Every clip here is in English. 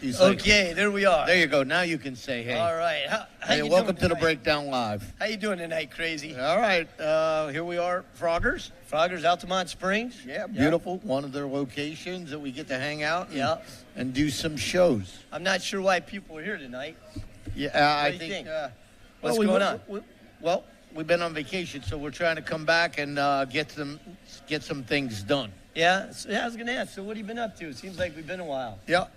He's okay, there we are. There you go. Now you can say hey. All right. How Hey, you welcome doing to the tonight? Breakdown Live. How you doing tonight, Crazy? All right, here we are, Froggers. Froggers, Altamont Springs? Yeah, beautiful. One of their locations that we get to hang out and do some shows. I'm not sure why people are here tonight. Yeah, What I do you think. think? What's going on? Well, we've been on vacation, so we're trying to come back and get some things done. Yeah? I was going to ask, so what have you been up to? It seems like we've been a while. Yep.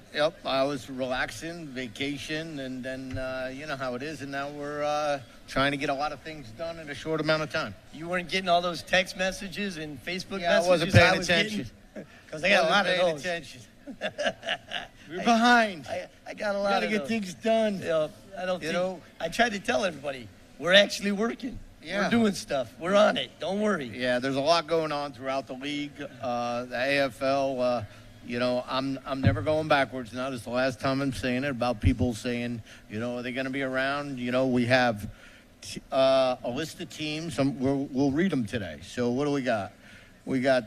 I was relaxing, vacation, and then you know how it is, and now we're trying to get a lot of things done in a short amount of time. You weren't getting all those text messages and Facebook Yeah, messages? I wasn't paying attention. Because I got a lot of those. Attention. We're behind. I got a lot of those. Got to get things done. I don't think, I tried to tell everybody, we're actually working. Yeah. We're doing stuff. We're on it. Don't worry. Yeah, there's a lot going on throughout the league. The AFL, you know, I'm never going backwards now. This is the last time I'm saying it about people saying, you know, are they going to be around? You know, we have a list of teams. We'll read them today. So what do we got? We got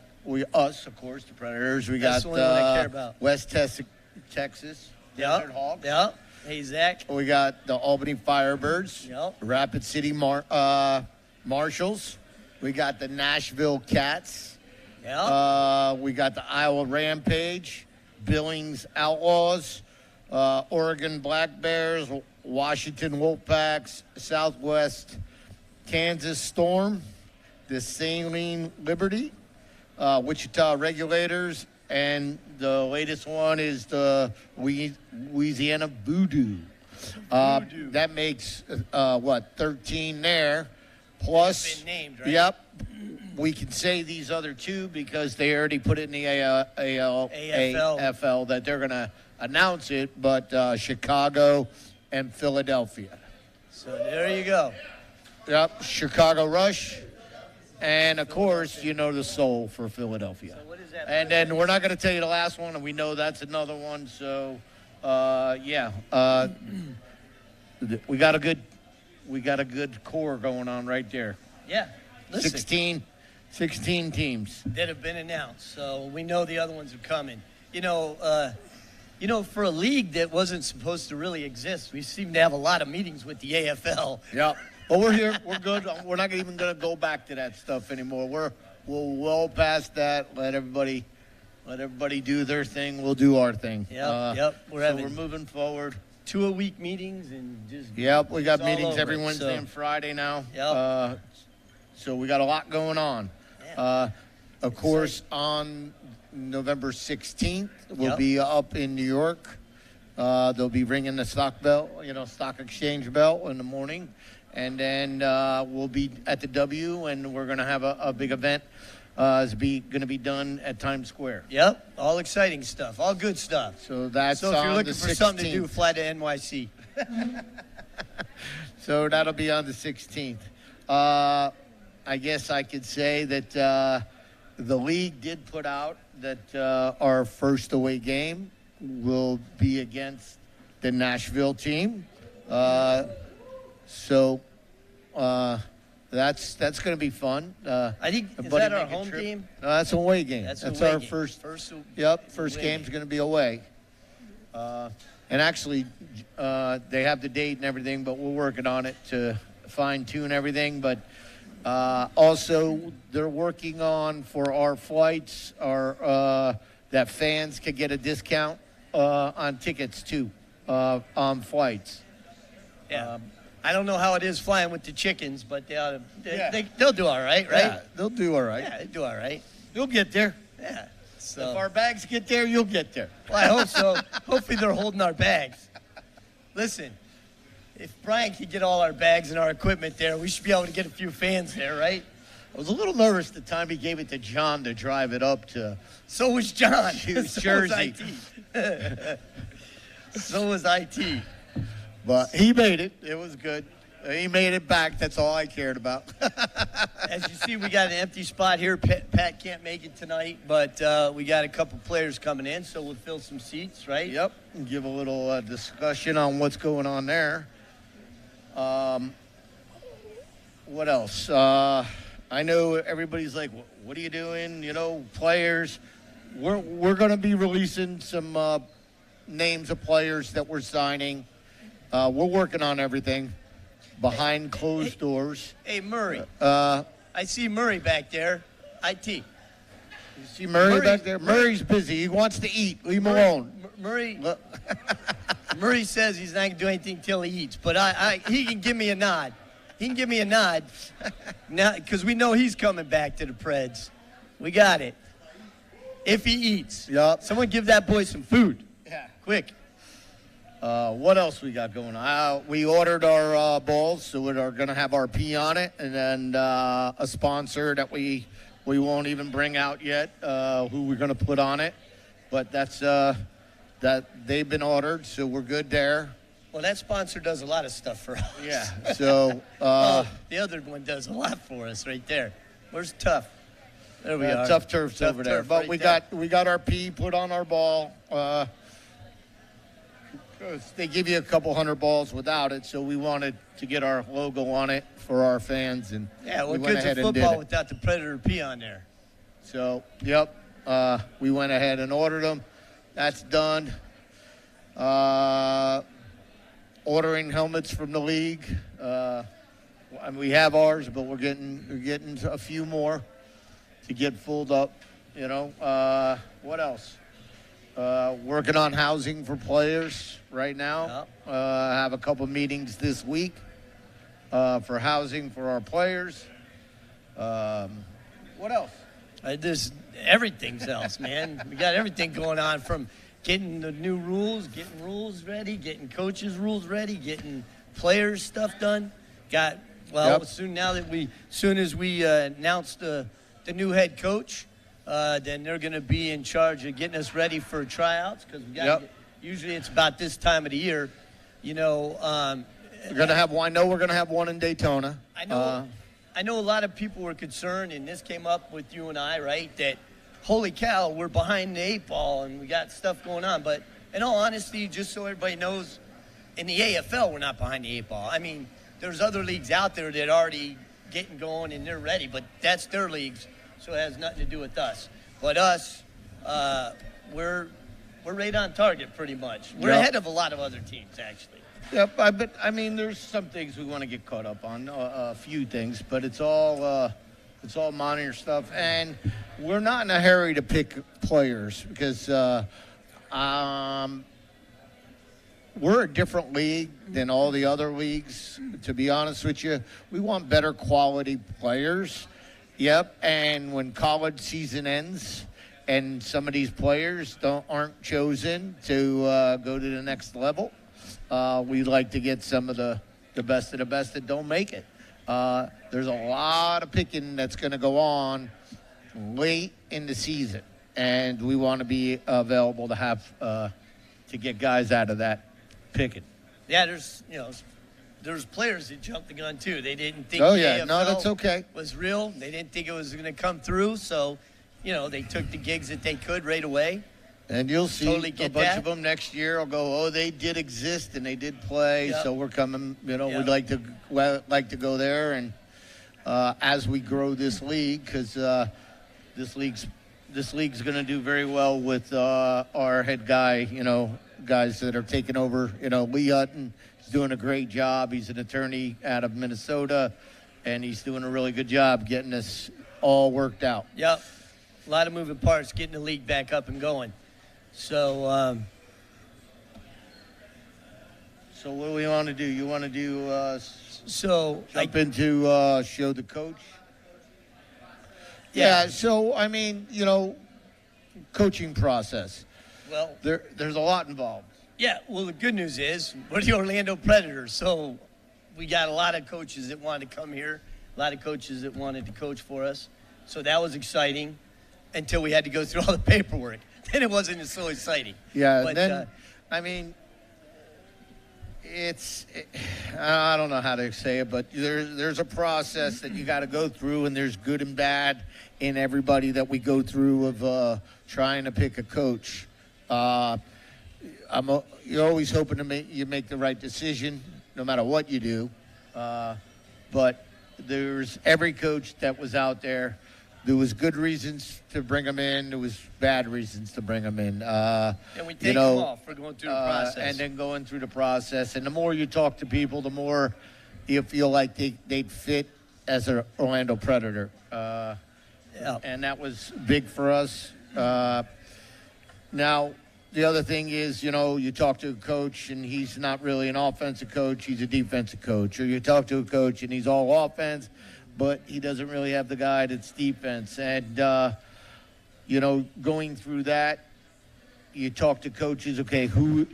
us, of course, the Predators. That's the only one I care about. West Texas. Desert Hawks. Yep. Hey, Zach. We got the Albany Firebirds. Yep. Rapid City Marshals. We got the Nashville Cats. Yep. We got the Iowa Rampage, Billings Outlaws, Oregon Black Bears, Washington Wolfpacks, Southwest Kansas Storm, the Saline Liberty, Wichita Regulators, and the latest one is the Louisiana Voodoo. That makes, 13 there. Plus, been named, right? Yep. We can say these other two because they already put it in the AFL that they're going to announce it, but Chicago and Philadelphia. So there you go. Yep, Chicago Rush. And, of course, you know the Soul for Philadelphia. So what is that? And then we're not going to tell you the last one, and we know that's another one. So, we got a good core going on right there. Yeah. Listen. 16 teams that have been announced. So we know the other ones are coming. You know, for a league that wasn't supposed to really exist, we seem to have a lot of meetings with the AFL. Yeah. Well, we're here. We're good. We're not even going to go back to that stuff anymore. We're well past that. Let everybody do their thing. We'll do our thing. Yep. We're moving forward. 2-a-week meetings and just. Yep. We got meetings every Wednesday and Friday now. Yep. So we got a lot going on. Of course, on November 16th, we'll be up in New York. They'll be ringing the stock exchange bell in the morning. And then we'll be at the W, and we're going to have a big event. It's going to be done at Times Square. Yep, all exciting stuff, all good stuff. So if you're looking for something to do, fly to NYC. So that'll be on the 16th. I guess I could say that the league did put out that our first away game will be against the Nashville team. So that's going to be fun. I think, is that our home game? No, that's an away game. That's our game. first First game's going to be away. And actually, they have the date and everything, but we're working on it to fine-tune everything. But also, they're working on, for our flights, that fans can get a discount on tickets, too, on flights. Yeah. I don't know how it is flying with the chickens, but they'll do all right, right? Yeah, they'll do all right. Yeah, they'll do all right. You'll get there. Yeah. So if our bags get there, you'll get there. Well, I hope so. Hopefully they're holding our bags. Listen, if Brian could get all our bags and our equipment there, we should be able to get a few fans there, right? I was a little nervous the time he gave it to John to drive it up to. So was John. Jersey. So was IT. But he made it. It was good. He made it back. That's all I cared about. As you see, we got an empty spot here. Pat can't make it tonight, but we got a couple players coming in, so we'll fill some seats, right? Yep. And give a little discussion on what's going on there. What else? I know everybody's like, what are you doing? You know, players. We're going to be releasing some names of players that we're signing. We're working on everything behind closed doors. Hey, Murray. Uh, I see Murray back there. IT. You see Murray back there? Murray's busy. He wants to eat. Leave him alone. Murray says he's not going to do anything till he eats, but he can give me a nod. He can give me a nod now because we know he's coming back to the Preds. We got it. If he eats. Yup. Someone give that boy some food. Yeah. Quick. What else we got going on? We ordered our balls, so we're going to have our P on it, and then a sponsor that we won't even bring out yet, who we're going to put on it. But that's that they've been ordered, so we're good there. Well, that sponsor does a lot of stuff for us. Yeah. So the other one does a lot for us right there. Where's Tough? There we are. Tough Turf's over there. But right we got our P put on our ball. They give you a couple hundred balls without it, so we wanted to get our logo on it for our fans, and yeah, we what went good's ahead a and did football it. without the Predator P on there? So, yep, we went ahead and ordered them. That's done. Ordering helmets from the league. And we have ours, but we're getting a few more to get filled up. You know, what else? Working on housing for players right now. Yep. Have a couple meetings this week for housing for our players. What else? There's everything else, man. We got everything going on from getting the new rules, getting rules ready, getting coaches' rules ready, getting players' stuff done. Soon as we announce the new head coach, then they're going to be in charge of getting us ready for tryouts because we got. Usually it's about this time of the year, you know. We're going to have one. I know we're going to have one in Daytona. I know a lot of people were concerned, and this came up with you and I, right? That holy cow, we're behind the 8 ball and we got stuff going on. But in all honesty, just so everybody knows, in the AFL we're not behind the 8 ball. I mean, there's other leagues out there that are already getting going and they're ready, but that's their leagues. So it has nothing to do with us. But us, we're right on target pretty much. We're ahead of a lot of other teams, actually. Yep, but I mean, there's some things we want to get caught up on, a few things, but it's all minor stuff. And we're not in a hurry to pick players because we're a different league than all the other leagues, to be honest with you. We want better quality players. Yep, and when college season ends and some of these players aren't chosen to go to the next level, we'd like to get some of the best of the best that don't make it. There's a lot of picking that's going to go on late in the season, and we want to be available to have to get guys out of that picking. Yeah, there's players that jumped the gun too. They didn't think that's okay. Was real. They didn't think it was going to come through. So, they took the gigs that they could right away. And you'll see totally a bunch of them next year will go, oh, they did exist and they did play. Yep. So we're coming, we'd like to go there. And as we grow this league, because this league's going to do very well with our head guy, guys that are taking over, Lee Hutton. Doing a great job. He's an attorney out of Minnesota, and he's doing a really good job getting us all worked out. Yep. A lot of moving parts getting the league back up and going. So so what do we want to do? You want to do jump into show the coach? Yeah, so, I mean, coaching process. Well, there's a lot involved. Yeah, well, the good news is we're the Orlando Predators, so we got a lot of coaches that wanted to come here, a lot of coaches that wanted to coach for us. So that was exciting until we had to go through all the paperwork. Then it wasn't so exciting. Yeah, but then, I mean, I don't know how to say it, but there's a process that you got to go through, and there's good and bad in everybody that we go through of trying to pick a coach. You're always hoping to make the right decision, no matter what you do. But there's every coach that was out there there was good reasons to bring him in. There was bad reasons to bring him in. And we take them off for going through the process. And then going through the process. And the more you talk to people, the more you feel like they'd fit as an Orlando Predator. And that was big for us. Now, the other thing is, you talk to a coach and he's not really an offensive coach, he's a defensive coach. Or you talk to a coach and he's all offense, but he doesn't really have the guy that's defense. And, going through that, you talk to coaches, okay, who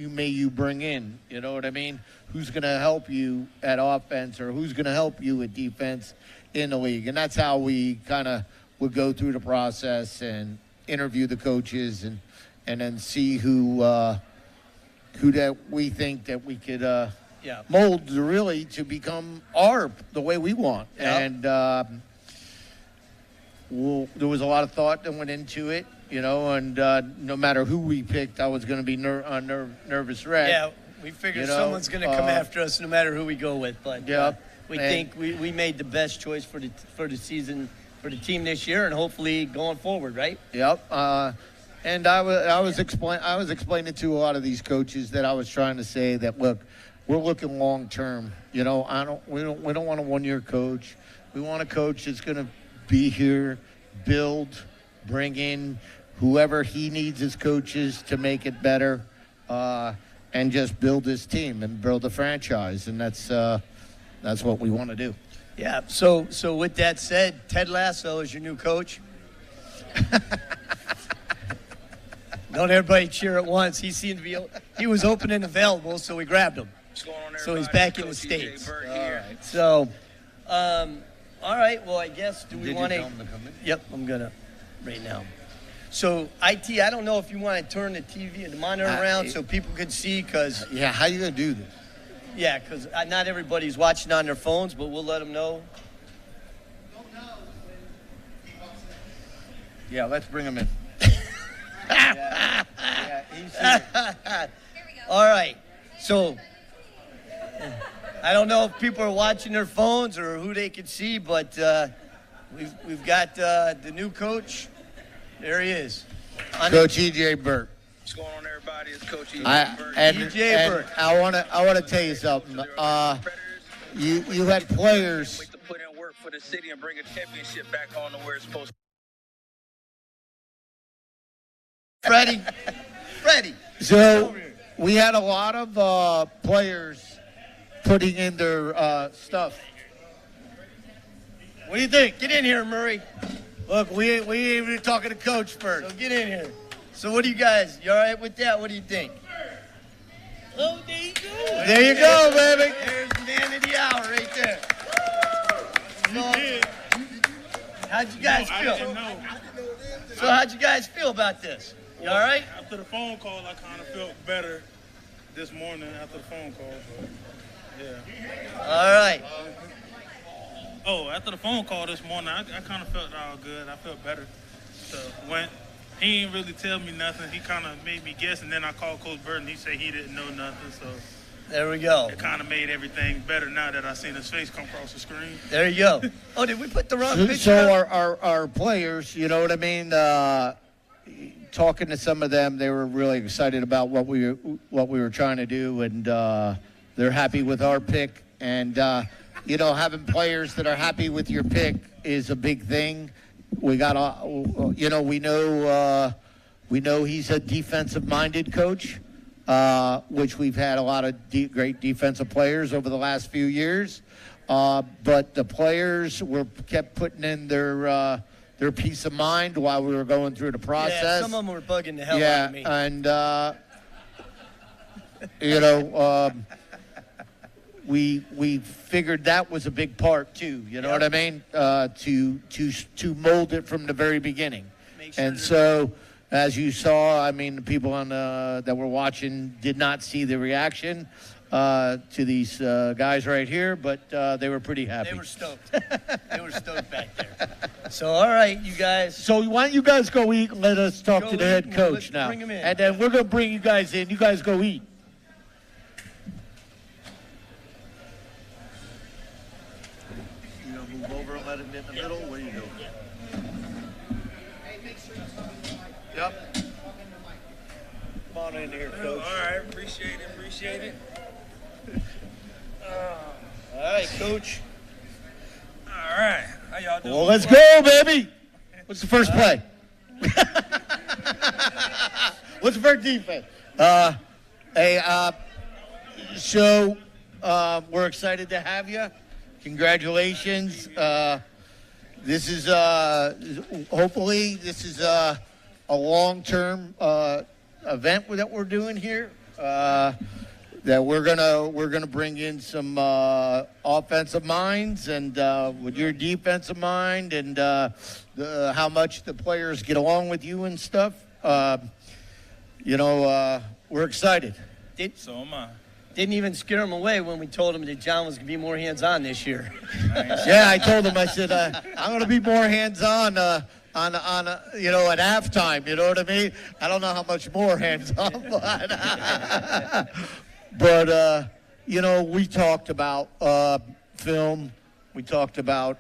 may you bring in? You know what I mean? Who's going to help you at offense or who's going to help you at defense in the league? And that's how we kind of would go through the process and interview the coaches and then see who that we think that we could mold really to become the way we want. Yep. And there was a lot of thought that went into it, and no matter who we picked, I was going to be nervous wreck. Yeah, we figured someone's going to come after us no matter who we go with. But we think we made the best choice for the season, for the team this year, and hopefully going forward, right? Yep. And I was explaining to a lot of these coaches that I was trying to say that, look, we're looking long term. We don't want a 1-year coach. We want a coach that's going to be here, build, bring in whoever he needs as coaches to make it better, and just build his team and build a franchise. And that's what we want to do. Yeah. So with that said, Ted Lasso is your new coach. Don't everybody cheer at once. He was open and available, so we grabbed him. So he's back in the States. All right. So, all right. Well, I guess we want to come in? Yep, I'm gonna right now. So IT, I don't know if you want to turn the TV and the monitor around so people can see, because how you gonna do this? Yeah, because not everybody's watching on their phones, but we'll let them know. Yeah, let's bring him in. He's here. Here we go. All right. So I don't know if people are watching their phones or who they can see, but we've got the new coach. There he is. Coach E.J. Burt. What's going on, everybody? It's Coach E.J. Burt. E.J. Burt. I want to tell you something. You had players. To put in work for the city and bring a championship back on to where it's supposed to. Freddie. So we had a lot of players putting in their stuff. What do you think? Get in here, Murray. Look, we ain't even talking to Coach first. So get in here. So what do you guys? You all right with that? What do you think? Oh, there you go. There you go, baby. There's the man of the hour right there. How'd you guys feel? So how'd you guys feel about this? You all right? After the phone call, I kind of felt better this morning after the phone call. But yeah. All right. After the phone call this morning, I kind of felt all good. I felt better. So he didn't really tell me nothing. He kind of made me guess, and then I called Coach Burton. He said he didn't know nothing. So there we go. It kind of made everything better now that I seen his face come across the screen. There you go. Oh, did we put the wrong picture So up? our players, you know what I mean? Talking to some of them, they were really excited about what we were trying to do, and they're happy with our pick. And having players that are happy with your pick is a big thing. We got we know he's a defensive-minded coach, which we've had a lot of great defensive players over the last few years. But the players kept putting in their peace of mind while we were going through the process. Yeah, some of them were bugging the hell out of me. And we figured that was a big part too. You know what I mean? To mold it from the very beginning. And so, as you saw, I mean, the people that were watching did not see the reaction to these guys right here, but they were pretty happy. They were stoked. They were stoked back there. So, all right, you guys. So why don't you guys go eat and let us talk to the head coach now. Bring him in. And then we're going to bring you guys in. You guys go eat. You going to move over and let him in the middle? What are you doing? there, All Coach. right, appreciate it. All right, Coach. All right, how y'all doing? Well, let's go, baby. What's the first play? What's the first defense? So we're excited to have you. Congratulations. This is hopefully this is a long-term event that we're doing here. That we're gonna bring in some offensive minds and with your defensive mind and how much the players get along with you and stuff. We're excited. So am I. Didn't even scare him away when we told him that John was going to be more hands-on this year. Yeah, I told him. I said I'm going to be more hands-on at halftime. You know what I mean? I don't know how much more hands-on, but we talked about film. We talked about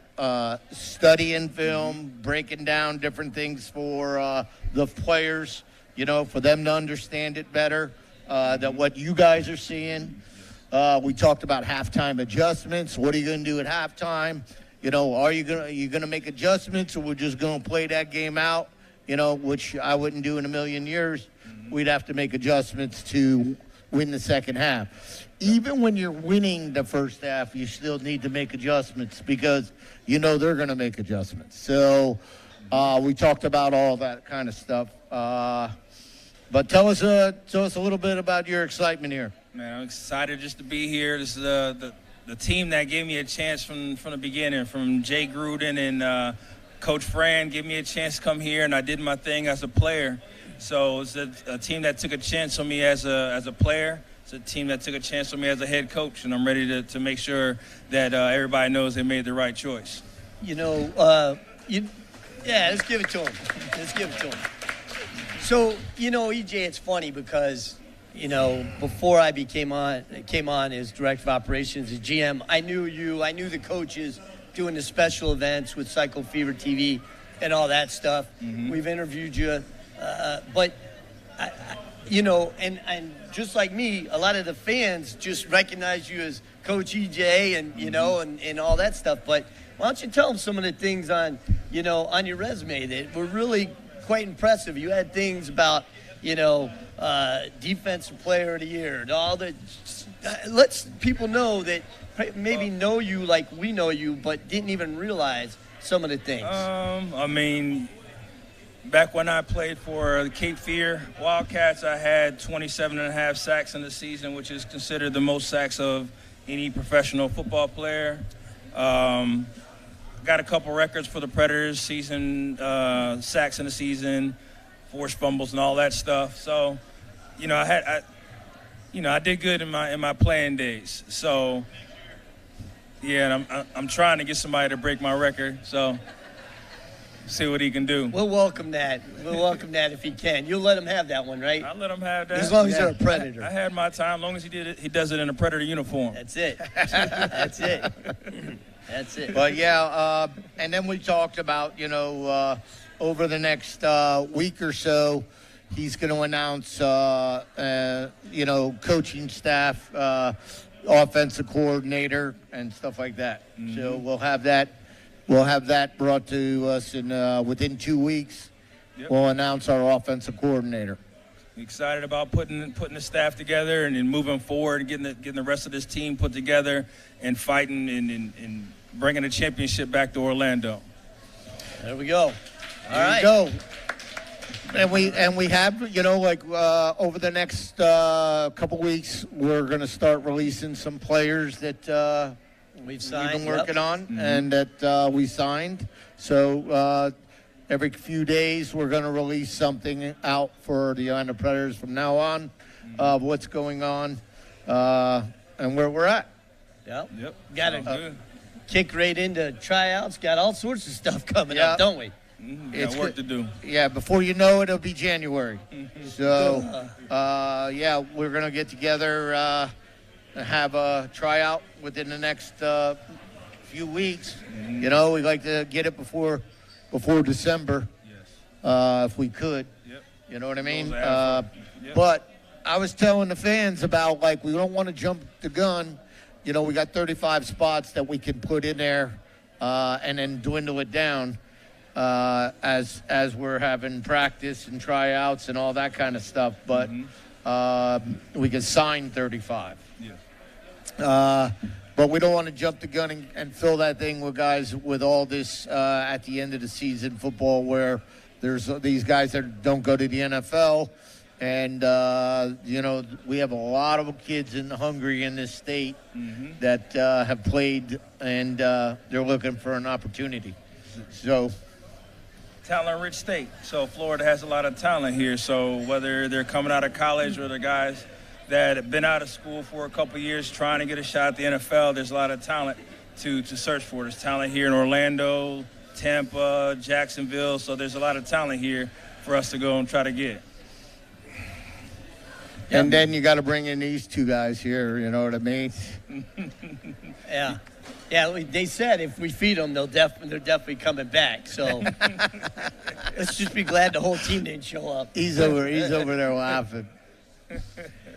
studying film, breaking down different things for the players. For them to understand it better. That what you guys are seeing. We talked about halftime adjustments. What are you going to do at halftime? Are you gonna make adjustments, or we're just going to play that game out? Which I wouldn't do in a million years. We'd have to make adjustments to win the second half. Even when you're winning the first half, you still need to make adjustments because they're going to make adjustments. So we talked about all that kind of stuff. But tell us a little bit about your excitement here. Man, I'm excited just to be here. This is the team that gave me a chance from the beginning, from Jay Gruden and Coach Fran gave me a chance to come here, and I did my thing as a player. So it's a team that took a chance on me as a player. It's a team that took a chance on me as a head coach, and I'm ready to make sure that everybody knows they made the right choice. Let's give it to him. So, EJ, it's funny because, before I came on as director of operations, as GM, I knew you, I knew the coaches doing the special events with Cycle Fever TV and all that stuff. Mm-hmm. We've interviewed you, but, and just like me, a lot of the fans just recognize you as Coach EJ and, and all that stuff. But why don't you tell them some of the things on your resume that were really quite impressive. You had things about, defensive player of the year and all that. Let's people know that maybe know you like we know you, but didn't even realize some of the things. Back when I played for the Cape Fear Wildcats, I had 27.5 sacks in the season, which is considered the most sacks of any professional football player. Got a couple records for the Predators, season sacks in the season, forced fumbles, and all that stuff. So, I did good in my playing days. So, yeah, and I'm trying to get somebody to break my record. So, see what he can do. We'll welcome that. If he can. You'll let him have that one, right? I'll let him have that. As long as you're a Predator. I had my time. As long as he does it in a Predator uniform. That's it. That's it. But yeah, and then we talked about, over the next week or so, he's going to announce, coaching staff, offensive coordinator, and stuff like that. Mm-hmm. So we'll have that brought to us within 2 weeks. Yep. We'll announce our offensive coordinator. Excited about putting the staff together and then moving forward and getting the rest of this team put together and fighting and bringing a championship back to Orlando. There we go. All right. Go. And we have, over the next couple weeks, we're going to start releasing some players that we've been working on and that we signed. So every few days, we're going to release something out for the Orlando Predators from now on of what's going on and where we're at. Yep. Got to kick right into tryouts. Got all sorts of stuff coming up, don't we? Got work to do. Yeah, before you know it, it'll be January. So, we're going to get together and have a tryout within the next few weeks. We'd like to get it before December, if we could. Yep. You know what I mean? Yep. But I was telling the fans about, like, we don't want to jump the gun. You know, we got 35 spots that we can put in there and then dwindle it down as we're having practice and tryouts and all that kind of stuff. But we can sign 35. Yeah. But we don't want to jump the gun and fill that thing with guys with all this at the end of the season football where there's these guys that don't go to the NFL. And, you know, we have a lot of kids in Hungary in this state that have played, and they're looking for an opportunity. So, Talent-rich state. So Florida has a lot of talent here. So whether they're coming out of college or the guys that have been out of school for a couple of years trying to get a shot at the NFL, there's a lot of talent to search for. There's talent here in Orlando, Tampa, Jacksonville. So there's a lot of talent here for us to go and try to get. and then you got to bring in these two guys here, you know what I mean? Yeah. Yeah, they said if we feed them, they're definitely coming back. So let's just be glad the whole team didn't show up. He's over there laughing,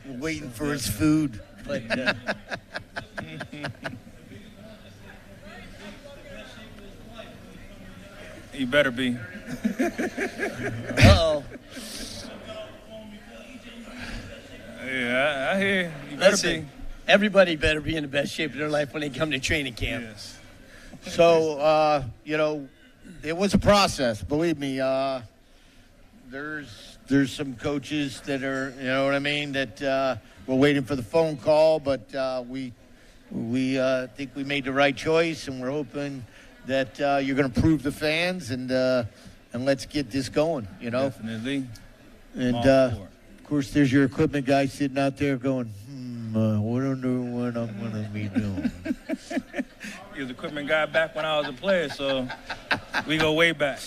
waiting for his food. But You better be. uh-oh. Yeah, I hear you. You better Listen, be. everybody better be in the best shape of their life when they come to training camp. Yes. So, you know, it was a process. Believe me. There's some coaches that are, you know what I mean, that we're waiting for the phone call, but we think we made the right choice, and we're hoping that you're going to prove the fans, and let's get this going, you know. Definitely. And All for it. of course, there's your equipment guy sitting out there going, I wonder what I'm going to be doing. He was the equipment guy back when I was a player, so we go way back.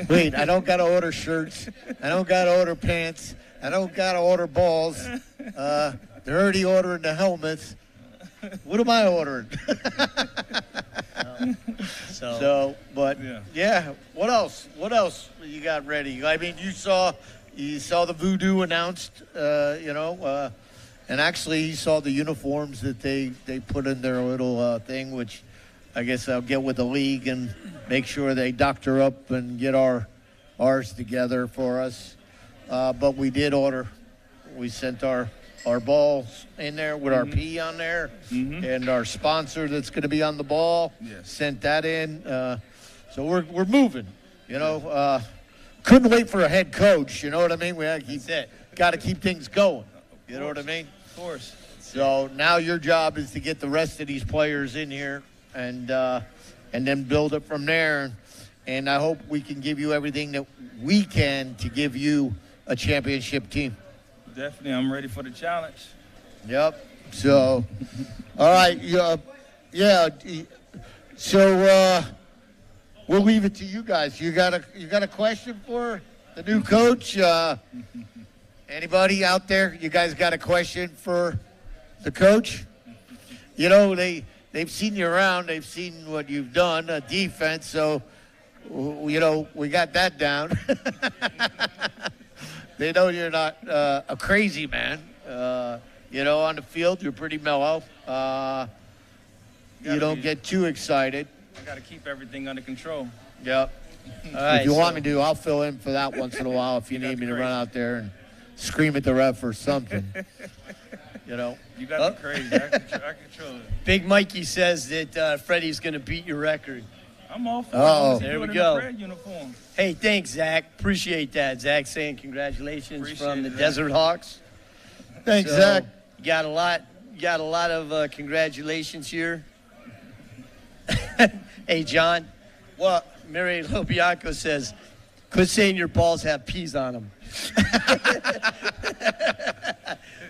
Wait, I don't got to order shirts. I don't got to order pants. I don't got to order balls. They're already ordering the helmets. What am I ordering? But yeah. What else? What else you got ready? I mean, you saw the Voodoo announced, you know, and actually you saw the uniforms that they put in their little thing, which I guess I'll get with the league and make sure they doctor up and get ours together for us. But we did order. We sent our balls in there with our P on there, and our sponsor that's going to be on the ball sent that in. So we're moving. You know, couldn't wait for a head coach. You know what I mean? We got to keep things going. You know what I mean? Of course. So now your job is to get the rest of these players in here and then build it from there. And I hope we can give you everything that we can to give you a championship team. Definitely, I'm ready for the challenge. Yep. So, all right. Yeah. So we'll leave it to you guys. You got a question for the new coach? Anybody out there? You guys got a question for the coach? You know, they've seen you around. They've seen what you've done, defense. So, you know, we got that down. They know you're not a crazy man. You know, on the field, you're pretty mellow. You don't get too excited. I got to keep everything under control. Yep. All right, if you want me to, I'll fill in for that once in a while if you need me to run out there and scream at the ref or something. You know. You got me crazy. I control it. Big Mikey says that Freddie's going to beat your record. I'm all for it. There we go. Red uniform. Hey, thanks, Zach. Appreciate that. Zach saying congratulations from the it, Desert Hawks. Thanks, So, Zach. You got a lot of congratulations here. Hey, John. What? Mary Lobianco says, quit saying your balls have peas on them.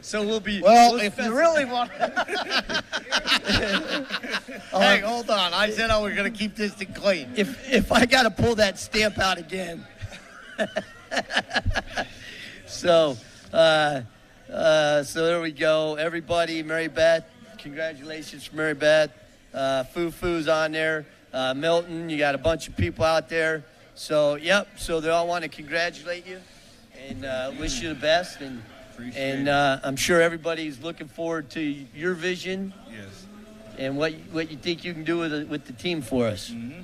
So we'll be. Well, we'll if you really want. Hey, hold on. I said I was going to keep this thing clean. If I got to pull that stamp out again. So there we go. Everybody, Mary Beth, congratulations for Mary Beth. Fufu's on there. Milton, you got a bunch of people out there. So, yep. So they all want to congratulate you and wish you the best. And And I'm sure everybody's looking forward to your vision. Yes. And what you think you can do with the team for us. Mm-hmm.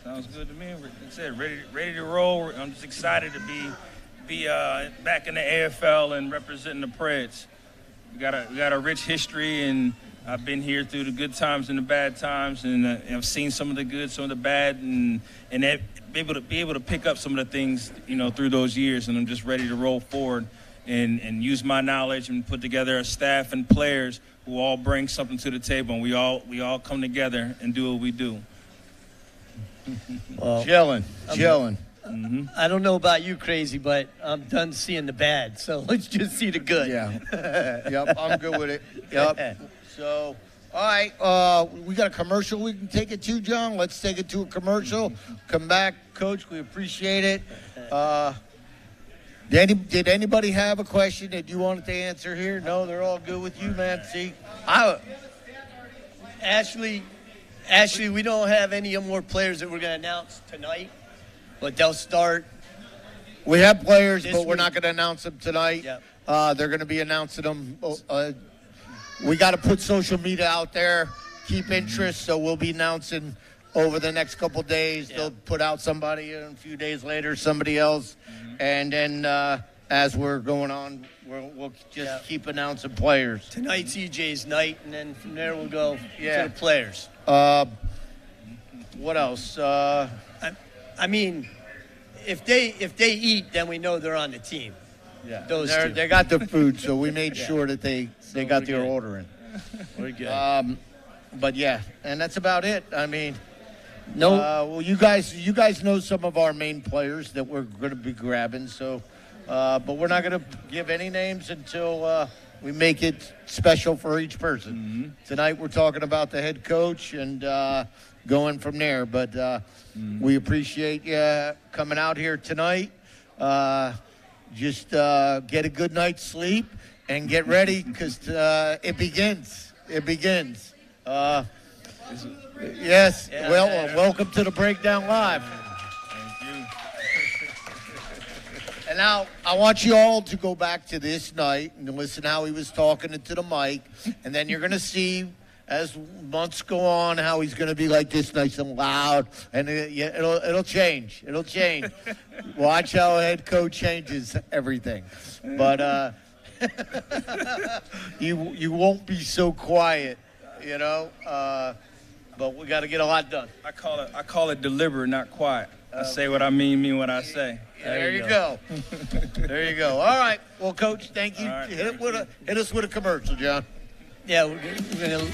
Sounds good to me. Like I said, ready to roll. I'm just excited to be back in the AFL and representing the Preds. We got a rich history, and I've been here through the good times and the bad times, and I've seen some of the good, some of the bad, and be able to pick up some of the things, through those years. And I'm just ready to roll forward and use my knowledge and put together a staff and players who all bring something to the table, and we all come together and do what we do. Well, chilling. Mm-hmm. I don't know about you, Crazy, but I'm done seeing the bad. So let's just see the good. Yeah. Yep, I'm good with it. Yep. So, all right, we got a commercial we can take it to, John. Let's take it to a commercial. Come back, Coach. We appreciate it. Did anybody have a question that you wanted to answer here? No, they're all good with you, man. See, Ashley, we don't have any more players that we're going to announce tonight, but they'll start. We have players, but we're week. not going to announce them tonight. Yep. They're going to be announcing them. We got to put social media out there, keep interest, so we'll be announcing over the next couple days. Yep. They'll put out somebody, and a few days later, somebody else. And then as we're going on, we'll just keep announcing players. Tonight's EJ's night, and then from there we'll go to the players. What else? I mean, if they eat, then we know they're on the team. Yeah, those two. They got the food, so we made sure that they got their good. order in. We're good. But yeah, and that's about it. I mean, no. Well, you guys know some of our main players that we're going to be grabbing. So, but we're not going to give any names until we make it special for each person. Mm-hmm. Tonight we're talking about the head coach and going from there. But we appreciate you coming out here tonight. Just get a good night's sleep and get ready because it begins. It begins. Yes. Yeah, welcome to the Breakdown Live. Thank you. And now I want you all to go back to this night and listen how he was talking into the mic, and then you're going to see as months go on how he's going to be like this nice and loud, and it'll change. It'll change. Watch how head coach changes everything, but you won't be so quiet, But we got to get a lot done. I call it deliberate, not quiet. I say what I mean what I say. There you go. There you go. All right. Well, Coach, thank you. Right, Hit us with a commercial, John. Yeah, we're gonna.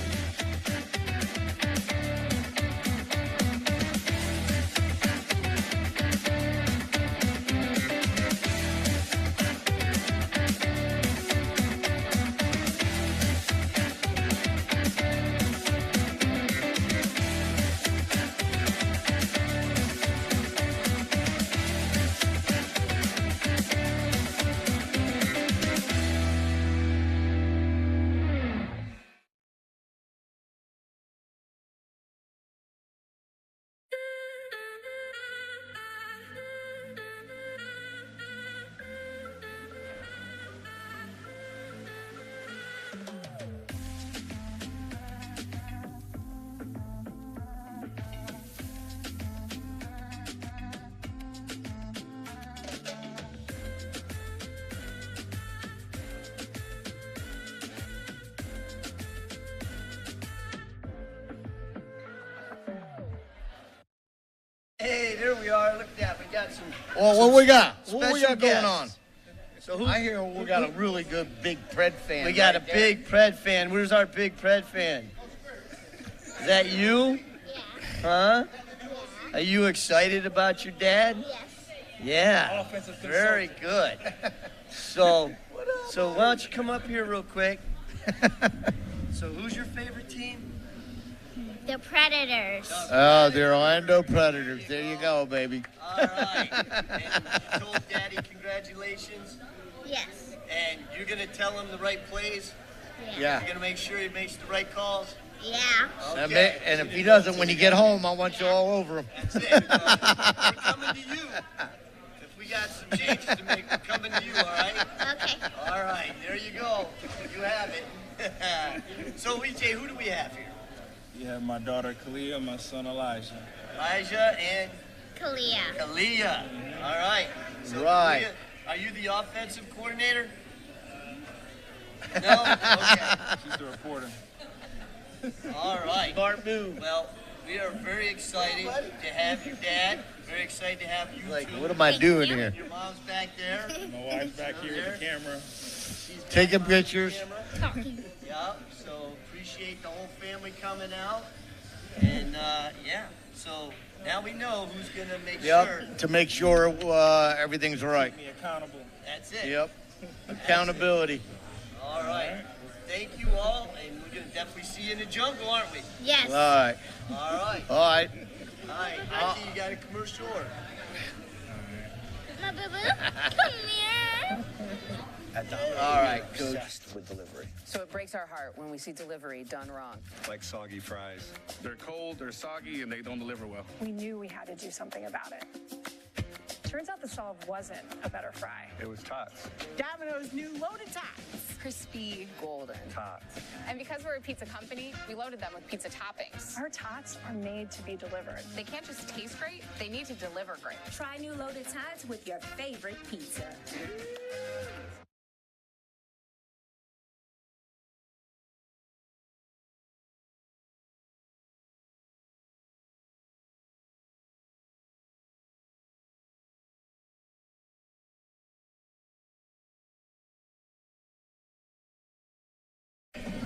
Hey, there we are. Look at that. We got some. Well, what we got? What special we got going guests. on? So I hear we got a really good big Pred fan. We got a right there. big Pred fan. Where's our big Pred fan? Is that you? Huh? Are you excited about your dad? Yeah. Offensive consultant. Very good. So why don't you come up here real quick? So who's your favorite team? The Predators. Oh, the Orlando Predators. There you go, baby. All right. And you told Daddy congratulations, Yes. and you're going to tell him the right plays? Yeah. You're going to make sure he makes the right calls? Yeah. Okay. And if he doesn't, when you get home, I want you all over him. That's it. We're coming to you. we got some changes to make. We're coming to you, all right? Okay. All right, there you go. You have it. So, EJ, who do we have here? You have my daughter Kalia, my son Elijah. Elijah and Kalia. Kalia. All right. So, Right. Kalia, are you the offensive coordinator? No? Okay. She's the reporter. All right. Smart move. Well, we are very excited to have you, Dad. Very excited to have you, Like, too. what am I doing here? Your mom's back there. My wife's back here with the camera. She's back Taking behind the pictures. camera. Talking. Yeah, so appreciate the whole family coming out. And, yeah, so now we know who's going to make sure. Yep. To make sure everything's right. Keep me accountable. That's it. Yep. Accountability. All right. Thank you all, and we're going to definitely see you in the jungle, aren't we? Yes. All right. All right. All right. All right. I see you got a commercial. My boo-boo, come here. All right, Coach. Obsessed with delivery. So it breaks our heart when we see delivery done wrong. Like soggy fries. They're cold, they're soggy, and they don't deliver well. We knew we had to do something about it. Turns out the solve wasn't a better fry. It was tots. Domino's new loaded tots. Crispy, golden. Tots. And because we're a pizza company, we loaded them with pizza toppings. Our tots are made to be delivered. They can't just taste great, they need to deliver great. Try new loaded tots with your favorite pizza.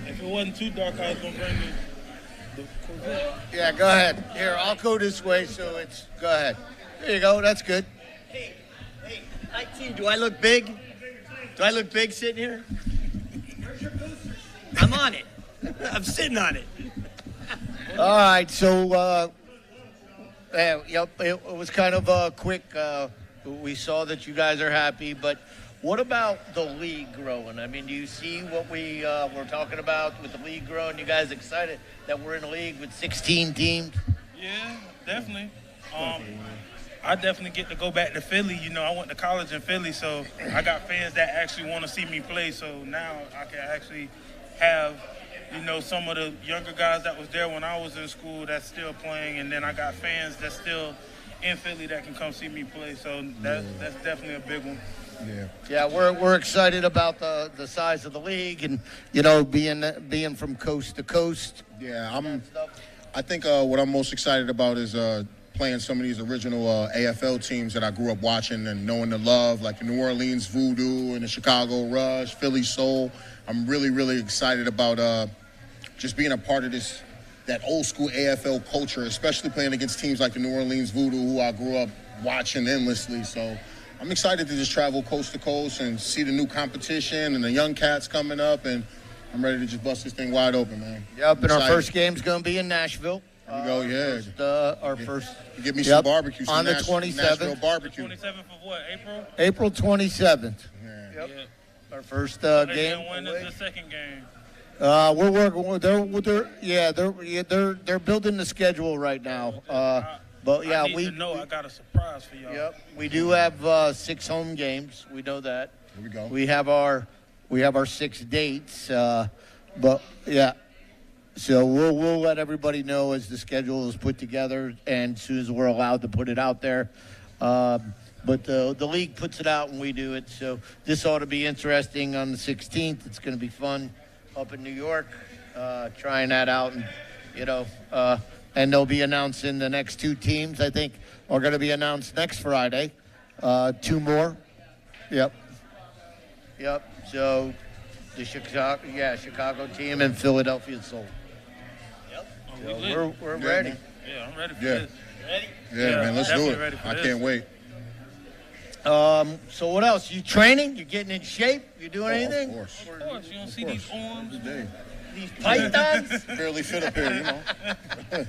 If it wasn't too dark, I was gonna bring the Corvette. Yeah, go ahead. Here, I'll go this way, so it's. Go ahead. There you go. That's good. Hey, IT, do I look big? Do I look big sitting here? I'm on it. I'm sitting on it. All right. So, yep. It was kind of quick. We saw that you guys are happy, but what about the league growing? I mean, do you see what we were talking about with the league growing? You guys excited that we're in a league with 16 teams? Yeah, definitely. I definitely get to go back to Philly. You know, I went to college in Philly, so I got fans that actually want to see me play. So now I can actually have, you know, some of the younger guys that was there when I was in school that's still playing, and then I got fans that's still in Philly that can come see me play. So that's definitely a big one. Yeah, we're excited about the size of the league and, you know, being from coast to coast. Yeah, I think what I'm most excited about is playing some of these original AFL teams that I grew up watching and knowing the love, like the New Orleans Voodoo and the Chicago Rush, Philly Soul. I'm really, really excited about just being a part of that old school AFL culture, especially playing against teams like the New Orleans Voodoo, who I grew up watching endlessly. So I'm excited to just travel coast to coast and see the new competition and the young cats coming up, and I'm ready to just bust this thing wide open, man. Yep, and our first game's going to be in Nashville. There we go, yeah. Our first. Give me some barbecue. On the Nashville 27th. barbecue. 27th of what, April? April 27th. Yeah. Yep. Our first They're game. gonna win the second game. We're working. They're building the schedule right now. But yeah, I need to know I got a surprise for y'all. Yep, we do have 6 home games. We know that. Here we go. We have our 6 dates. But yeah, so we'll let everybody know as the schedule is put together and as soon as we're allowed to put it out there. But the league puts it out and we do it. So this ought to be interesting on the 16th. It's going to be fun up in New York, trying that out, and you know. And they'll be announcing the next 2 teams, I think, are going to be announced next Friday. 2 more. Yep. So the Chicago team and Philadelphia Soul. Yep. So we're ready. Yeah, I'm ready for Yeah. this. Ready? Yeah, man, let's do definitely it. ready for I this. can't wait. So what else? You training? You getting in shape? You doing anything? Of course. Of course, you don't see these arms. Today. These pythons? Barely fit up here, you know.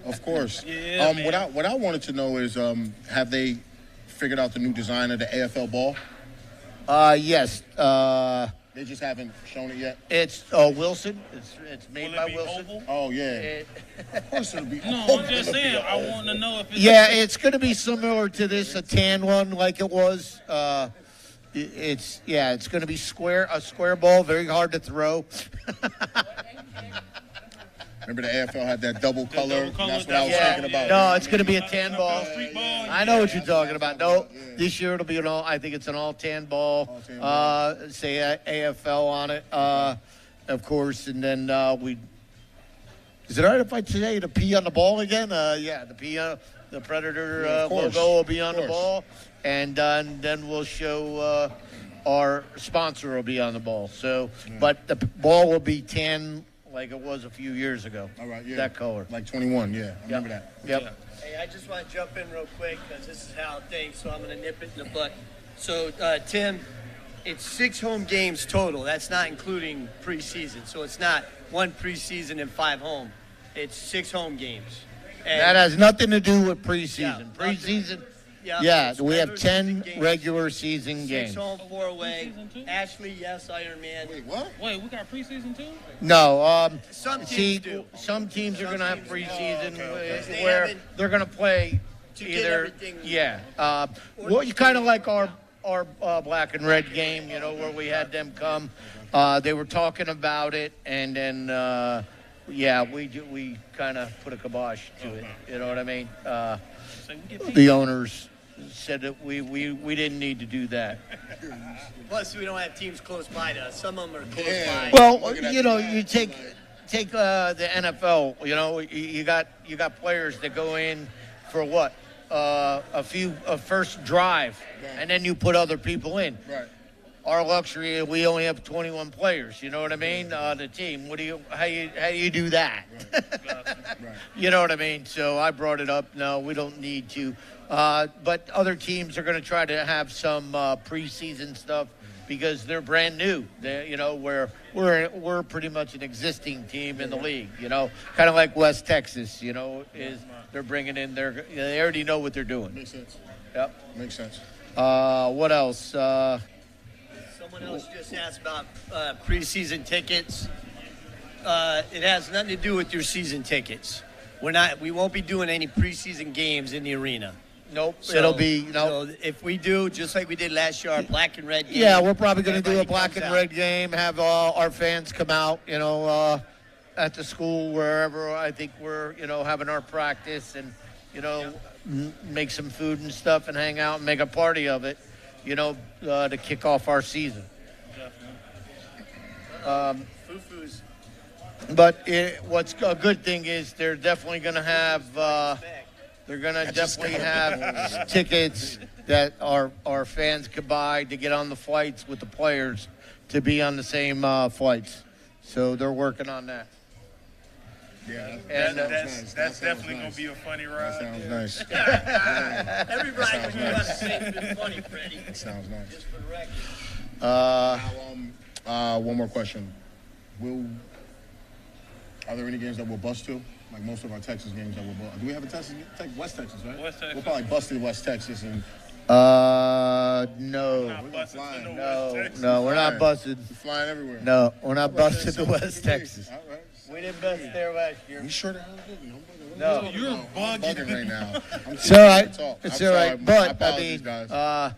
Of course. Yeah, man. What I wanted to know is, have they figured out the new design of the AFL ball? Yes. They just haven't shown it yet. It's Wilson. It's made Will by it be Wilson. oval? Oh yeah. It- Of course it'll be. No, I'm just saying. I want to know if it's yeah, it's going to be similar to this, a tan one like it was. It's going to be a square ball, very hard to throw. Remember the AFL had that double color? double color, That's what I was Yeah. talking about. No, it's going to be a tan ball. street ball. I know what you're talking about. No, this year it'll be I think it's an all tan ball. All tan ball. Say AFL on it, of course, and then Is it all right if I say the P on the ball again? Yeah, the P on the Predator of course. logo will be on Of the course. ball, and then we'll show our sponsor will be on the ball. So, but the ball will be tan like it was a few years ago. All right, yeah. That color. Like 21, yeah. I remember that. Yep. Hey, I just want to jump in real quick because this is how things, so I'm going to nip it in the butt. So, Tim, it's 6 home games total. That's not including preseason. So it's not 1 preseason and 5 home. It's 6 home games. And That has nothing to do with preseason. Yeah, Preseason, yeah, we have regular 10 season games. regular season 6 games. home, 4 away. Preseason too? Ashley, yes, Iron Man. Wait, what? Wait, we got preseason too? No, Some teams see, do. some teams are going to have preseason They where haven't- they're going to play To get either. everything- Yeah, well, you kind of like our black and red game, where we had them come. They were talking about it, and then we kind of put a kibosh to it. You know what I mean? So we get The owners said that we didn't need to do that. Plus, we don't have teams close by to us. Some of them are close Yeah. by. Well, Looking at you the take the NFL. You got players that go in for what a first drive, and then you put other people in. Right. Our luxury, we only have 21 players. You know what I mean? The team. How do you do that? Right. You know what I mean? So I brought it up. No, we don't need to. But other teams are going to try to have some preseason stuff because they're brand new. Where we're pretty much an existing team in the league. Kind of like West Texas. They're bringing in they already know what they're doing. Makes sense. Yep. Makes sense. What else? Someone else just asked about preseason tickets. It has nothing to do with your season tickets. We won't be doing any preseason games in the arena. Nope. So- It'll be So if we do, just like we did last year, our black and red game. Yeah, we're probably going to do a everybody black comes and out. red game. Have our fans come out. At the school wherever I think we're having our practice and make some food and stuff and hang out and make a party of it. To kick off our season. Fufu's. But what's a good thing is they're definitely going to have tickets that our fans could buy to get on the flights with the players to be on the same flights. So they're working on that. Yeah. And That's definitely going to be a funny ride. That sounds nice. Every ride we want to say has been funny, Freddie. That sounds nice. Just for the record. One more question. Are there any games that we'll bust to? Like most of our Texas games that we'll bust. Do we have a West Texas, right? West Texas. We'll probably busted West Texas and no. Not busted to the No, West Texas. no, we're not busted. we're flying everywhere. No, we're not busted to West Texas. All right. We didn't bust there last year. You sure the hell didn't? No. You're I'm bugging right now. It's all right. Talk. It's I'm all sorry. right. My But I apologies, mean, guys.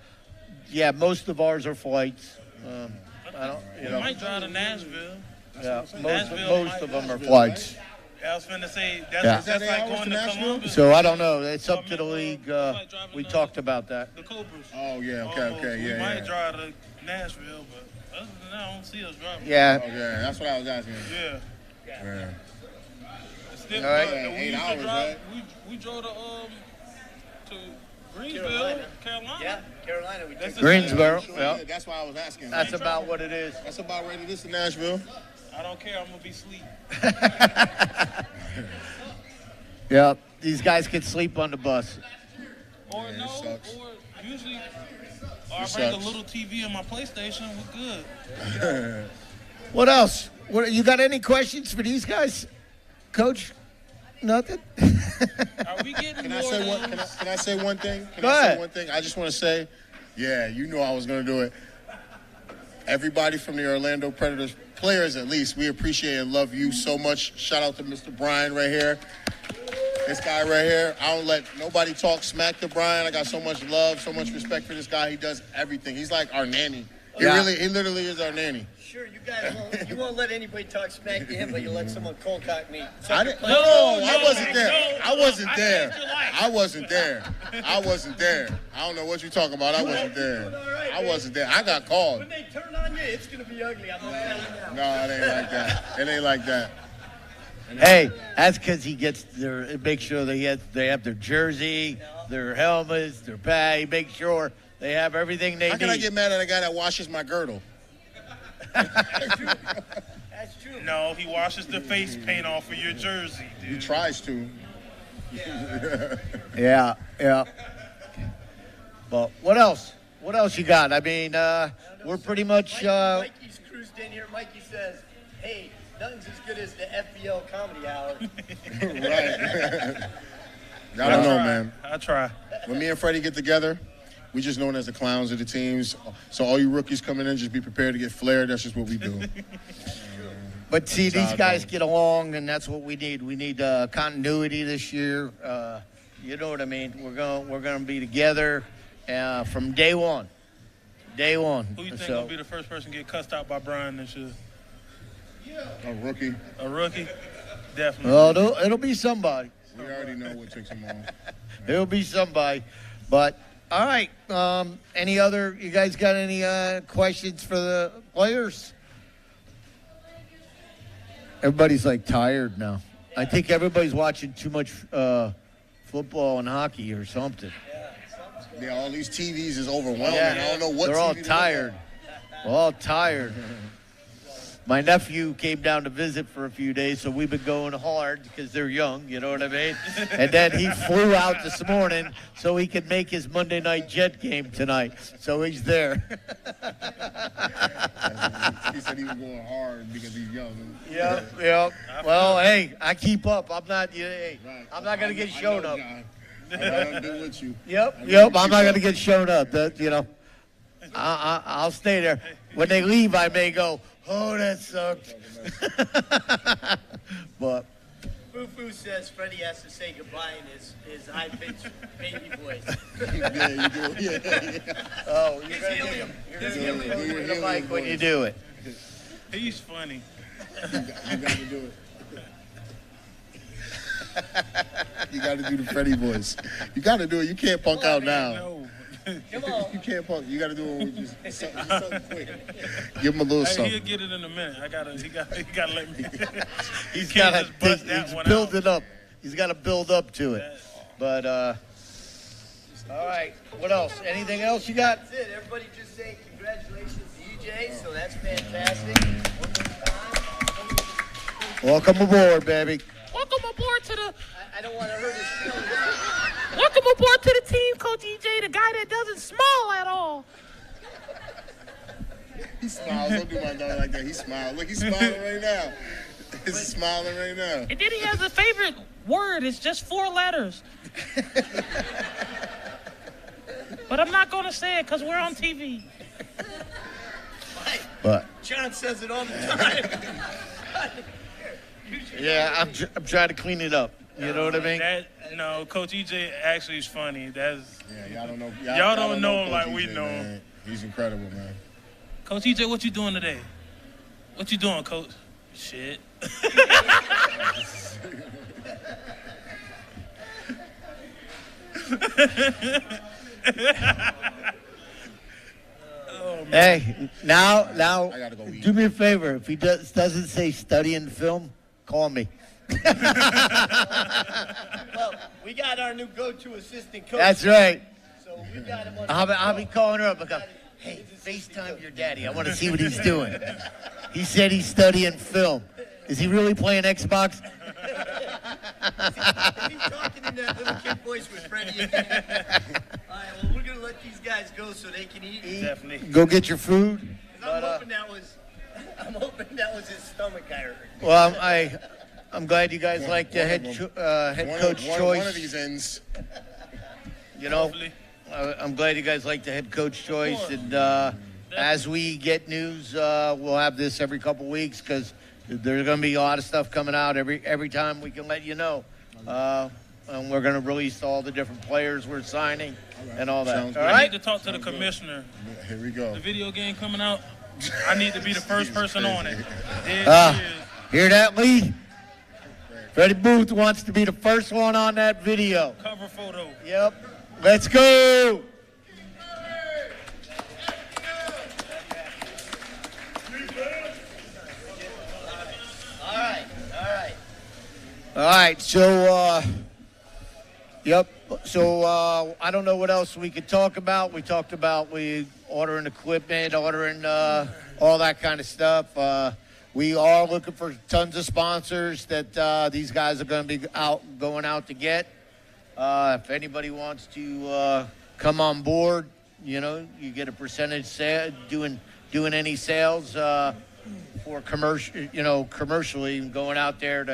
yeah, most of ours are flights. I don't, We might drive to Nashville. yeah, Nashville most of might- them are flights. I was finna say, Yeah. that's Is that like hours going to to Nashville? Columbus. So I don't know. It's up to the league. like driving We to talked about that. The Cobras. Oh yeah, okay, Almost. okay, We yeah, might yeah. drive to Nashville, but other than that, I don't see us driving. Yeah. Oh yeah, that's what I was asking. Yeah. Yeah. Still, All right. we 8 used to hours, drive, right? we drove to Greensboro, Carolina. Carolina. Yeah, Carolina. We That's took the Greensboro. Sure, Yeah. yeah, that's why I was asking. That's about what it is. That's about right. This is Nashville. I don't care. I'm gonna be asleep. Yeah. These guys can sleep on the bus. Or Yeah, it no, sucks. or usually, I It bring a sucks. little TV in my PlayStation. We're good. What else? You got any questions for these guys, Coach? Nothing. Are we getting Can more I say of one? those? Can I say one thing? Can Go I say ahead. one thing? I just want to say, yeah, you know I was gonna do it. everybody from the Orlando Predators, players at least, we appreciate and love you so much. Shout out to Mr. Brian right here. This guy right here, I don't let nobody talk smack to Brian. I got so much love, so much respect for this guy. He does everything. He's like our nanny. He literally is our nanny. Sure, you guys won't let anybody talk smack to him, but you let someone cold cock me. So I wasn't there. I wasn't there. I wasn't there. I don't know what you're talking about. I wasn't there. I wasn't there. I got called. When they turn on you, it's going to be ugly. I'm not telling you now. No, it ain't like that. It ain't like that. Hey, that's because he gets their. Make sure they have their jersey, their helmets, their pad. Make sure they have everything they need. How can I get mad at a guy that washes my girdle? That's true. No, he washes the face paint off of your jersey, dude. He tries to. Yeah. But what else? What else you got? I mean, we're pretty much. Mikey's cruised in here. Mikey says, "Hey, nothing's as good as the FBL Comedy Hour." Right. I don't know, man. I try. When me and Freddie get together, we just known as the clowns of the teams. So all you rookies coming in, just be prepared to get flared. That's just what we do. But see, these guys get along, and that's what we need. We need continuity this year. You know what I mean? We're going to be together from day one. Day one. Who you think will be the first person to get cussed out by Brian this year? A rookie. A rookie? Definitely. Well, it'll be somebody. We already know what takes him off. It'll be somebody. But, all right. You guys got any questions for the players? Everybody's like tired now. I think everybody's watching too much football and hockey or something. Yeah, all these TVs is overwhelming. Yeah, I don't know what they're all tired. We're all tired. My nephew came down to visit for a few days, so we've been going hard because they're young, you know what I mean? And then he flew out this morning so he could make his Monday night Jet game tonight. So he's there. He said he was going hard because he's young. Yep. Well, hey, I keep up. I'm not going to get shown up. I'm going to do with you. Yep. I'm not going to get shown up. I'll stay there. When they leave, I may go, oh, that sucked. But Foo says Freddie has to say goodbye in his high-pitched baby voice. Yeah, you do. Yeah. Oh, you're going to helium the mic when you do it. He's funny. You got to do it. You got to do the Freddie voice. You got to do it. You can't punk out now. No. Come on. You can't punk. You got to do it with just something quick. Give him a little Hey, something. he'll get it in a minute. He got to let me. He's can't got just bust that to one build out. it up. He's got to build up to it. But, all right. What else? Anything else you got? That's it. Everybody just say congratulations to EJ, so that's fantastic. One more time. Welcome aboard, baby. Welcome aboard to the. I don't want to hurt his feelings. Welcome aboard to the team, Coach EJ, the guy that doesn't smile at all. He smiles. Don't do my dog like that. He smiles. Look, he's smiling right now. He's smiling right now. And then he has a favorite word. It's just 4 letters. But I'm not going to say it because we're on TV. But John says it all the time. yeah, I'm trying to clean it up. You know what I mean? No, Coach EJ actually is funny. Yeah, y'all don't know. Y'all don't know him Coach like EJ, we know him. man. He's incredible, man. Coach EJ, what you doing today? What you doing, Coach? Shit. Hey, now, I gotta go eat. do me a favor. If he doesn't say studying film, call me. Well, we got our new go-to assistant coach. That's right. So we got him on. I'll be calling her up. I go, hey, FaceTime your daddy. I want to see what he's doing. He said he's studying film. Is he really playing Xbox? He's talking in that little kid voice with Freddie. All right, well, we're going to let these guys go so they can eat. Definitely. Go get your food. I'm hoping that was his stomach I heard. Well, I'm glad you guys like the head coach choice. One of these ends. You know, I'm glad you guys like the head coach choice, and as we get news, we'll have this every couple weeks because there's going to be a lot of stuff coming out every time we can let you know. And we're going to release all the different players we're signing and all that. Sounds All good. I right? need to talk to the commissioner. Here we go. The video game coming out, I need to be the first person on it. Dead serious. Hear that, Lee? Freddie Booth wants to be the first one on that video. Cover photo. Yep. Let's go. All right, so, yep. So I don't know what else we could talk about. We talked about ordering equipment, ordering all that kind of stuff. We are looking for tons of sponsors that these guys are going to be going out to get. If anybody wants to come on board, you get a percentage sale doing any sales for commercially going out there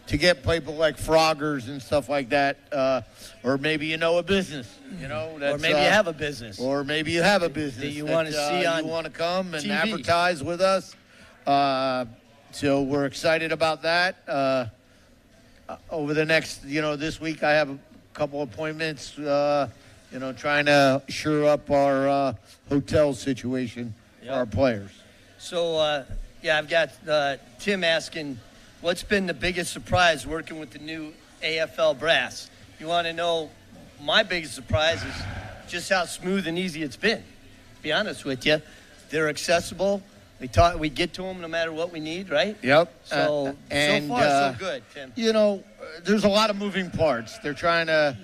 to get people like Froggers and stuff like that, or maybe a business, that's, or maybe you have a business, or maybe you have a business that you want to see on you want to come and TV. advertise with us. So we're excited about that. Over the next, this week I have a couple appointments, trying to shore up our hotel situation for our players. So, I've got Tim asking, what's been the biggest surprise working with the new AFL brass? You want to know, my biggest surprise is just how smooth and easy it's been. To be honest with you, they're accessible. We get to them no matter what we need, right? Yep. So far, so good, Tim. There's a lot of moving parts. They're trying to,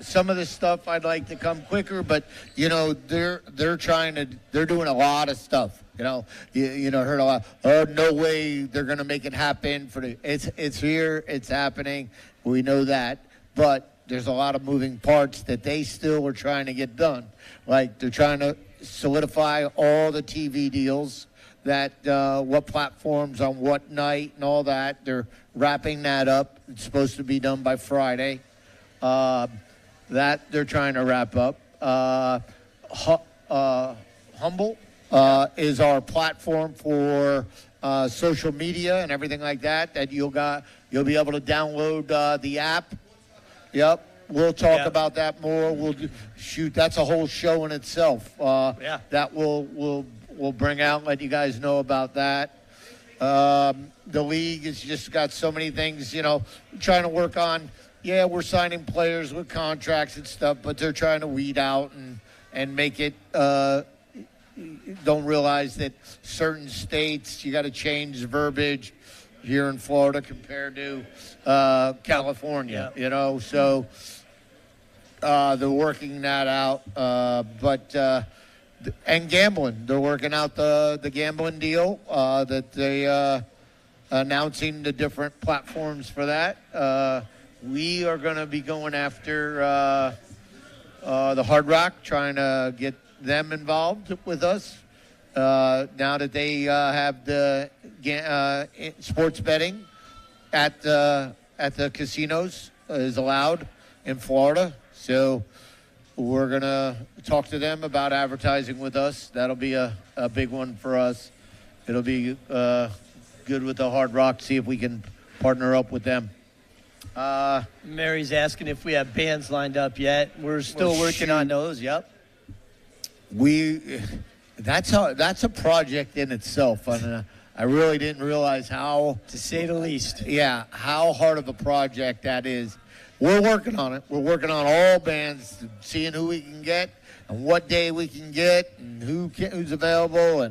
some of this stuff I'd like to come quicker, but they're doing a lot of stuff. Heard a lot. Oh, no way they're going to make it happen it's here, it's happening. We know that, but there's a lot of moving parts that they still are trying to get done. Like they're trying to solidify all the TV deals, that what platforms on what night and all that. They're wrapping that up. It's supposed to be done by Friday. That they're trying to wrap up. Humble is our platform for social media and everything like that. That you'll be able to download the app. Yep. We'll talk about that more. That's a whole show in itself. That we'll bring out, let you guys know about that. The league has just got so many things, trying to work on. Yeah, we're signing players with contracts and stuff, but they're trying to weed out and make it. Don't realize that certain states, you got to change the verbiage here in Florida compared to California, so they're working that out. And gambling, they're working out the gambling deal that they announcing the different platforms for that. We are going to be going after the Hard Rock, trying to get them involved with us. Now that they have the sports betting at the casinos is allowed in Florida. So we're going to talk to them about advertising with us. That'll be a big one for us. It'll be good with the Hard Rock, see if we can partner up with them. Mary's asking if we have bands lined up yet. We're still working on those. Yep. That's a project in itself. I really didn't realize how, to say the least, how hard of a project that is. We're working on it. We're working on all bands, seeing who we can get and what day we can get and who's available,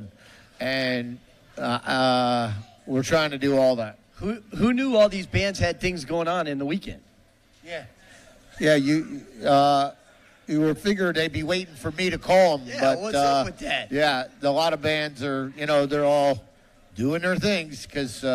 and we're trying to do all that. Who knew all these bands had things going on in the weekend? Yeah, you were figured they'd be waiting for me to call them. Yeah, but, what's up with that? Yeah, a lot of bands are, they're all doing their things because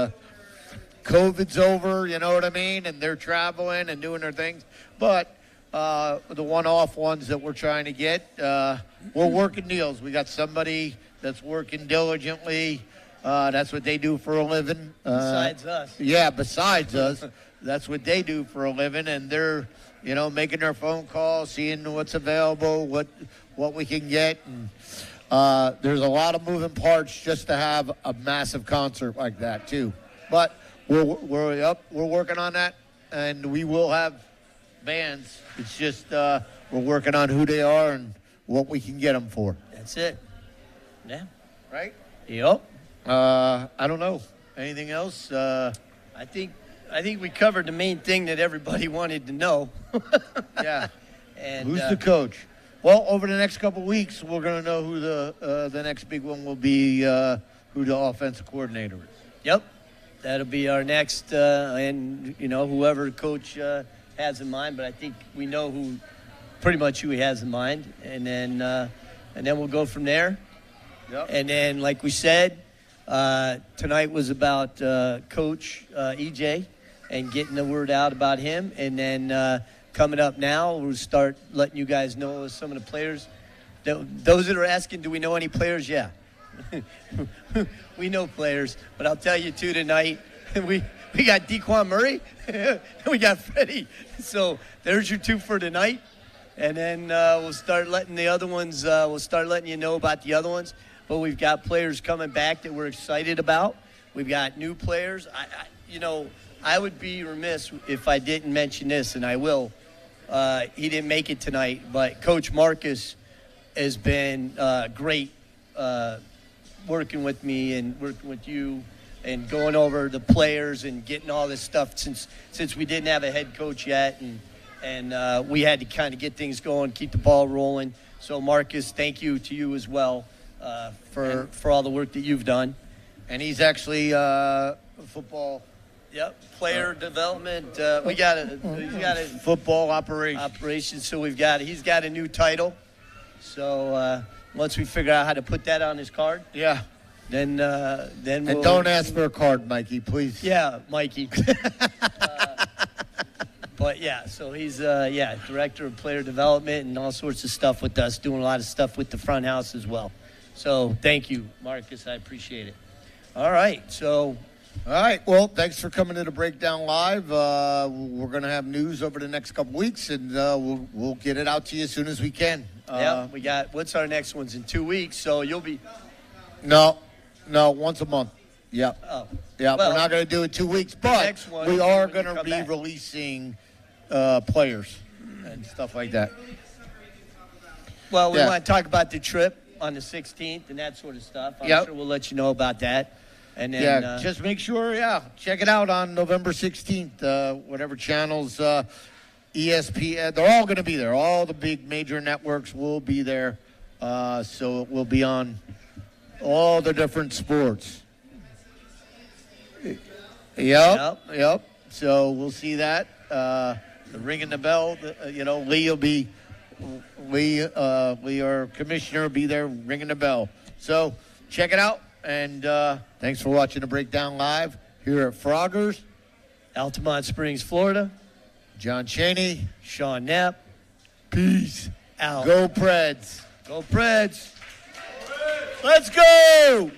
COVID's over, you know what I mean? And they're traveling and doing their things. But the one-off ones that we're trying to get, we're working deals. We got somebody that's working diligently. That's what they do for a living. Besides us. Yeah, besides us. That's what they do for a living, and they're, making their phone calls, seeing what's available, what we can get. And there's a lot of moving parts just to have a massive concert like that too. But we're working on that, and we will have bands. It's just we're working on who they are and what we can get them for. That's it. Yeah. Right? Yep. I don't know. Anything else? I think we covered the main thing that everybody wanted to know. Yeah. And who's the coach? Well, over the next couple of weeks, we're going to know who the next big one will be, who the offensive coordinator is. Yep. That'll be our next, and, whoever coach has in mind. But I think we know pretty much who he has in mind. And then we'll go from there. Yep. And then, like we said, tonight was about Coach EJ and getting the word out about him. And then coming up now, we'll start letting you guys know some of the players. Those that are asking, do we know any players? Yeah. We know players. But I'll tell you, too, tonight, we got Dequan Murray and we got Freddie. So there's your two for tonight. And then we'll start letting the other ones, we'll start letting you know about the other ones. But we've got players coming back that we're excited about. We've got new players. I would be remiss if I didn't mention this, and I will. He didn't make it tonight, but Coach Marcus has been great working with me and working with you and going over the players and getting all this stuff since we didn't have a head coach yet, and we had to kind of get things going, keep the ball rolling. So, Marcus, thank you to you as well for all the work that you've done. And he's actually football. Yep, player development. He's got a football operation. So he's got a new title. So once we figure out how to put that on his card, yeah, then and don't ask for a card, Mikey, please. Yeah, Mikey. But yeah, so he's director of player development and all sorts of stuff with us, doing a lot of stuff with the front house as well. So thank you, Marcus. I appreciate it. All right, so. All right. Well, thanks for coming to the Breakdown Live. We're going to have news over the next couple weeks, and we'll get it out to you as soon as we can. We got, what's our next one's in 2 weeks, so you'll be. No, once a month. Yeah. Oh. Yeah, well, we're not going to do it 2 weeks, but we are going to be releasing players and stuff like that. Well, we want to talk about the trip on the 16th and that sort of stuff. I'm sure we'll let you know about that. And then, just make sure, check it out on November 16th, whatever channels, ESPN, they're all going to be there. All the big major networks will be there. So it will be on all the different sports. Yep. So we'll see that. Ringing the bell, Lee will be, our commissioner, will be there ringing the bell. So check it out. And thanks for watching the Breakdown Live here at Froggers, Altamont Springs, Florida. John Chaney, Shawn Knapp. Peace out. Go Preds. Go Preds. Let's go.